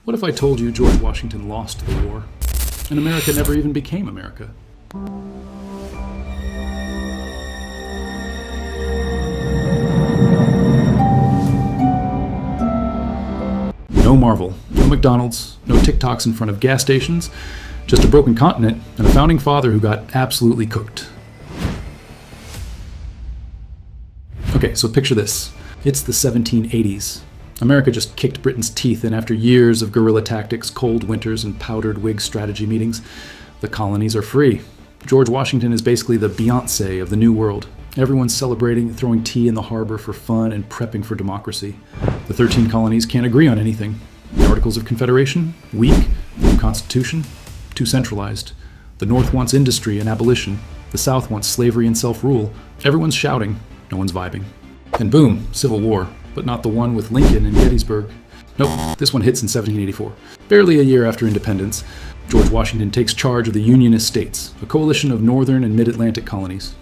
What if I told you George Washington lost the war, and America never even became America? No Marvel, no McDonald's, no TikToks in front of gas stations, just a broken continent and a founding father who got absolutely cooked. Okay, so picture this. It's the 1780s. America just kicked Britain's teeth in after years of guerrilla tactics, cold winters, and powdered wig strategy meetings. The colonies are free. George Washington is basically the Beyoncé of the New World. Everyone's celebrating, throwing tea in the harbor for fun, and prepping for democracy. The 13 colonies can't agree on anything. The Articles of Confederation? Weak. The Constitution? Too centralized. The North wants industry and abolition. The South wants slavery and self-rule. Everyone's shouting. No one's vibing. And boom, Civil War. But not the one with Lincoln and Gettysburg. Nope, this one hits in 1784. Barely a year after independence, George Washington takes charge of the Unionist States, a coalition of northern and mid-Atlantic colonies.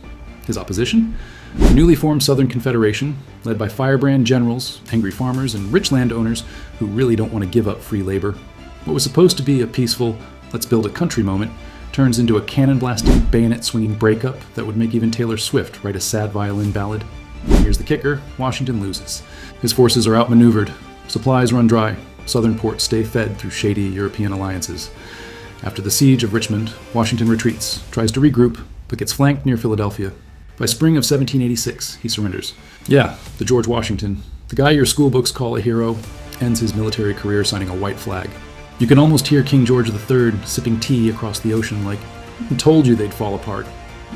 His opposition? The newly formed Southern Confederation, led by firebrand generals, angry farmers, and rich landowners who really don't want to give up free labor. What was supposed to be a peaceful, let's build a country moment, turns into a cannon-blasting, bayonet-swinging breakup that would make even Taylor Swift write a sad violin ballad. Here's the kicker, Washington loses. His forces are outmaneuvered, supplies run dry, southern ports stay fed through shady European alliances. After the siege of Richmond, Washington retreats, tries to regroup, but gets flanked near Philadelphia. By spring of 1786, he surrenders. Yeah, the George Washington, the guy your school books call a hero, ends his military career signing a white flag. You can almost hear King George III sipping tea across the ocean like, "I told you they'd fall apart."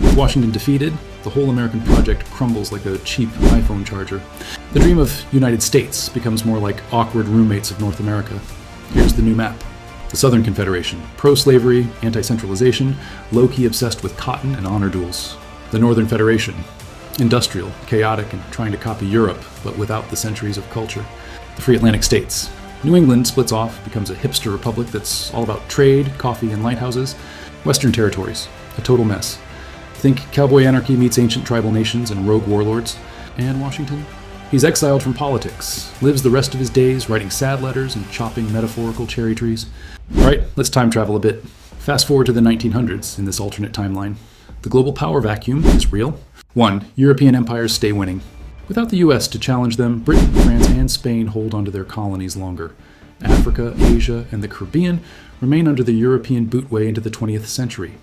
With Washington defeated, the whole American project crumbles like a cheap iPhone charger. The dream of United States becomes more like awkward roommates of North America. Here's the new map. The Southern Confederation, pro-slavery, anti-centralization, low-key obsessed with cotton and honor duels. The Northern Federation, industrial, chaotic, and trying to copy Europe, but without the centuries of culture. The Free Atlantic States. New England splits off, becomes a hipster republic that's all about trade, coffee, and lighthouses. Western territories, a total mess. Think cowboy anarchy meets ancient tribal nations and rogue warlords. And Washington? He's exiled from politics, lives the rest of his days writing sad letters and chopping metaphorical cherry trees. Alright, let's time travel a bit. Fast forward to the 1900s in this alternate timeline. The global power vacuum is real. 1. European empires stay winning. Without the US to challenge them, Britain, France, and Spain hold onto their colonies longer. Africa, Asia, and the Caribbean remain under the European bootway into the 20th century.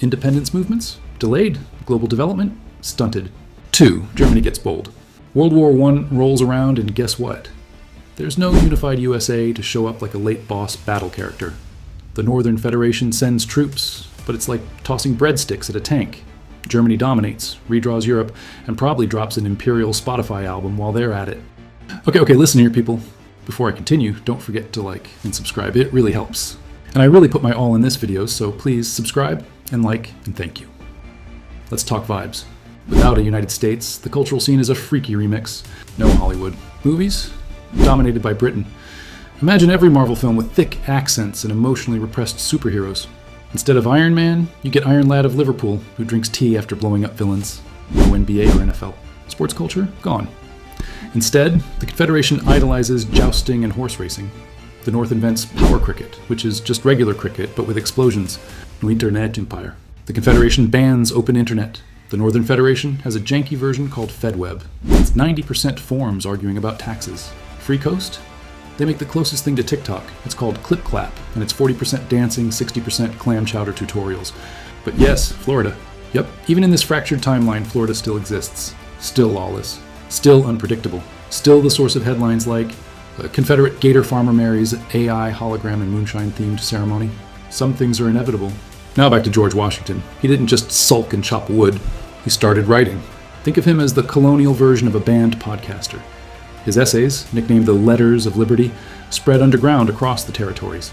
Independence movements? Delayed. Global development? Stunted. 2. Germany gets bold. World War I rolls around, and guess what? There's no unified USA to show up like a late boss battle character. The Northern Federation sends troops, but it's like tossing breadsticks at a tank. Germany dominates, redraws Europe, and probably drops an Imperial Spotify album while they're at it. Okay, listen here, people. Before I continue, don't forget to like and subscribe. It really helps. And I really put my all in this video, so please subscribe and like, and thank you. Let's talk vibes. Without a United States, the cultural scene is a freaky remix. No Hollywood. Movies? Dominated by Britain. Imagine every Marvel film with thick accents and emotionally repressed superheroes. Instead of Iron Man, you get Iron Lad of Liverpool, who drinks tea after blowing up villains. No NBA or NFL. Sports culture? Gone. Instead, the Confederation idolizes jousting and horse racing. The North invents power cricket, which is just regular cricket, but with explosions. No Internet Empire. The Confederation bans open internet. The Northern Federation has a janky version called FedWeb. It's 90% forums arguing about taxes. Free Coast? They make the closest thing to TikTok. It's called Clip Clap, and it's 40% dancing, 60% clam chowder tutorials. But yes, Florida. Yep, even in this fractured timeline, Florida still exists. Still lawless. Still unpredictable. Still the source of headlines like, Confederate gator farmer marries AI, hologram, and moonshine-themed ceremony. Some things are inevitable. Now back to George Washington. He didn't just sulk and chop wood. He started writing. Think of him as the colonial version of a banned podcaster. His essays, nicknamed the Letters of Liberty, spread underground across the territories.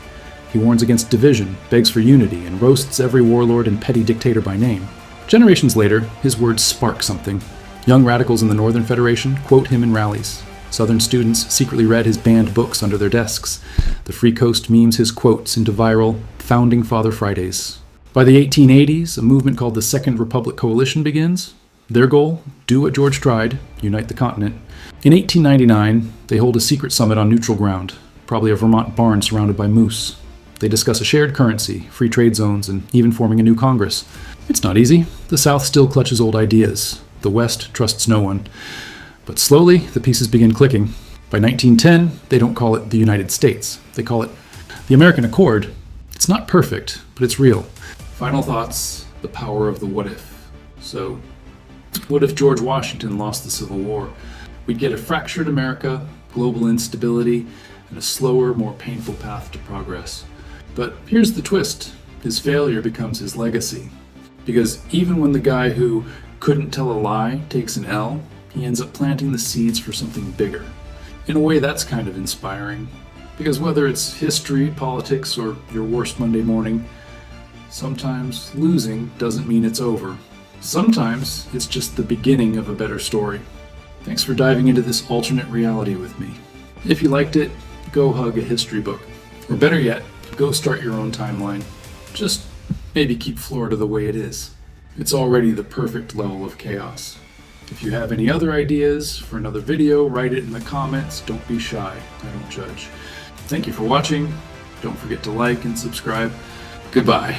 He warns against division, begs for unity, and roasts every warlord and petty dictator by name. Generations later, his words spark something. Young radicals in the Northern Federation quote him in rallies. Southern students secretly read his banned books under their desks. The Free Coast memes his quotes into viral Founding Father Fridays. By the 1880s, a movement called the Second Republic Coalition begins. Their goal? Do what George tried, unite the continent. In 1899, they hold a secret summit on neutral ground. probably a Vermont barn surrounded by moose. They discuss a shared currency, free trade zones, and even forming a new Congress. It's not easy. The South still clutches old ideas. The West trusts no one. But slowly, the pieces begin clicking. By 1910, they don't call it the United States. They call it the American Accord. It's not perfect, but it's real. Final thoughts, the power of the what if. So, what if George Washington lost the Civil War? We'd get a fractured America, global instability, and a slower, more painful path to progress. But here's the twist. His failure becomes his legacy. Because even when the guy who couldn't tell a lie takes an L, he ends up planting the seeds for something bigger. In a way, that's kind of inspiring. Because whether it's history, politics, or your worst Monday morning, sometimes losing doesn't mean it's over. Sometimes it's just the beginning of a better story. Thanks for diving into this alternate reality with me. If you liked it, go hug a history book. Or better yet, go start your own timeline. Just maybe keep Florida the way it is. It's already the perfect level of chaos. If you have any other ideas for another video, write it in the comments. Don't be shy. I don't judge. Thank you for watching. Don't forget to like and subscribe. Goodbye.